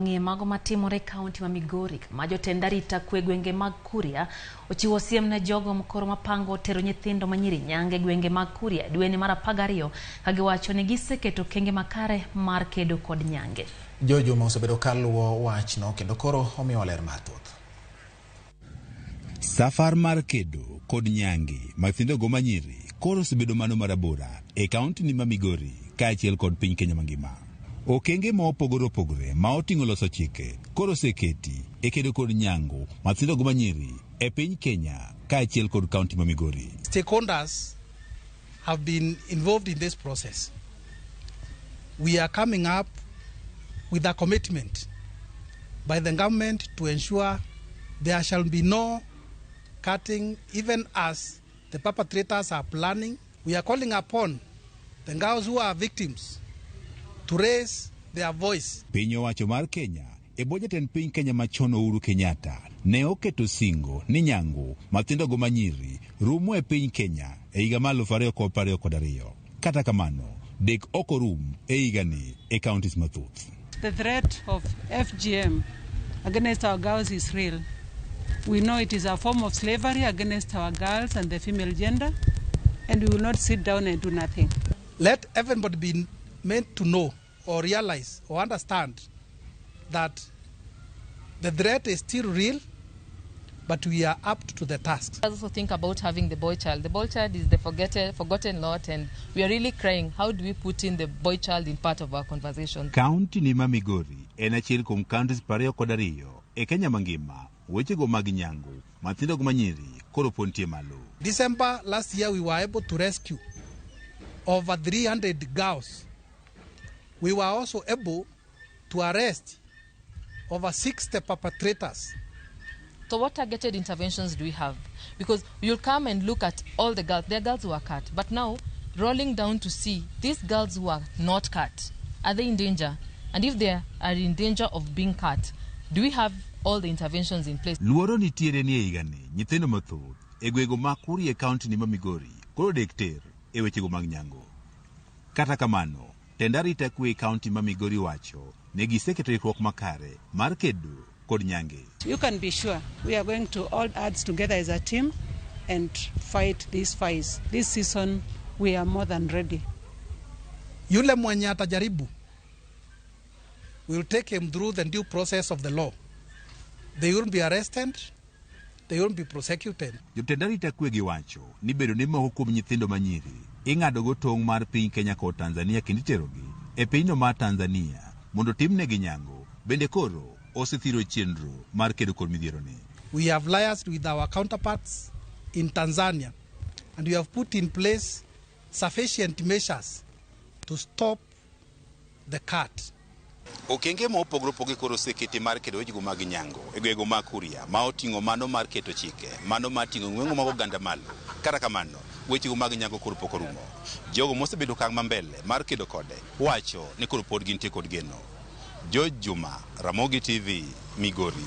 Mago matimore kaunti ma Migori ma jotend arita kwe gwenge mag Kuria ochiwo siem na jogo mkoro mapango tero nyithindo ma nyiri nyange gwenge mag Kuria dwe mar 12 ka giwacho ni giseketo kenge makare mar kedo kod nyange. Jojo ma osebedo kaluwo wachno kendo koro omiyo ler mathoth. Safar mar kedo kod nyange nyithindo go ma nyiri koro osebedo mano marabora e kaunti ni ma Migori kaachiel kod piny Kenya mangima. Okenge ma opogore ma oting'o loso chike koro oseketi e kedo kod nyango nyithindo go ma nyiri e piny Kenya kaachiel kod kaunti ma Migori. Stakeholders have been involved in this process. We are coming up with a commitment by the government to ensure there shall be no cutting even as the perpetrators are planning. We are calling upon the girls who are victims to raise their voice. Piny owacho mar Kenya e bojeten piny Kenya machon Uhuru Kenyatta ne oketo singo ni nyango nyithindo go ma nyiri rumo e piny Kenya e higa mar 2022. Kata kamano dek ok orum e higani e counties mathoth. The threat of FGM against our girls is real. We know it is a form of slavery against our girls and the female gender, and we will not sit down and do nothing. Let everybody be made to know or realize or understand that the threat is still real, but we are up to the task. I also think about having the boy child. The boy child is the forgotten lot, and we are really crying. How do we put in the boy child in part of our conversation? County ni ma Migori en achiel kuom counties 22 e Kenya mangima. Weche go mag nyango nyithindo go ma nyiri koro pontie malo. December last year we were able to rescue over 300 girls. We were also able to arrest over 60 perpetrators. So what targeted interventions do we have? Because you'll come and look at all the girls. There are girls who are cut. But now, rolling down to see these girls who are not cut, are they in danger? And if they are in danger of being cut, do we have all the interventions in place? Luoro nitiere ni e higani nyithindo mathoth e gwego ma Kuria e kaunti ni ma Migori koro dek ter e weche go mag nyango. Kata kamano, tend arita kwe e kaunti ma Migori wacho ne giseketo ikruok makare mar kedo kod nyange. You can be sure we are going to all add together as a team and fight these fights. This season we are more than ready. Yule mwenye atajaribu, we will take him through the due process of the law. They won't be arrested, they won't be prosecuted. Jotend arita kwe giwacho ni bedo ni moko kuom nyithindo ma nyiri ing'ado go tong' mar piny Kenya kod Tanzania kendo iterogi e pinyno mar Tanzania mondo timnegi nyango. Bende koro osethiro chenro mar kedo kod midhiero ni. We have liaised with our counterparts in Tanzania and we have put in place sufficient measures to stop the cut. Okenge ma opogore koro oseketi mar kedo weche go mag nyango e gwego ma Kuria ma oting'o mano mar keto chike, mano mar ting'o ng'wengo mag oganda malo. Kata kamano weche go mag nyango koro pok orumo. Jogo mosebedo kang' ma mbele mar kedo kode wacho ni koro pod gintie kod geno. Juma, Ramogi TV, Migori.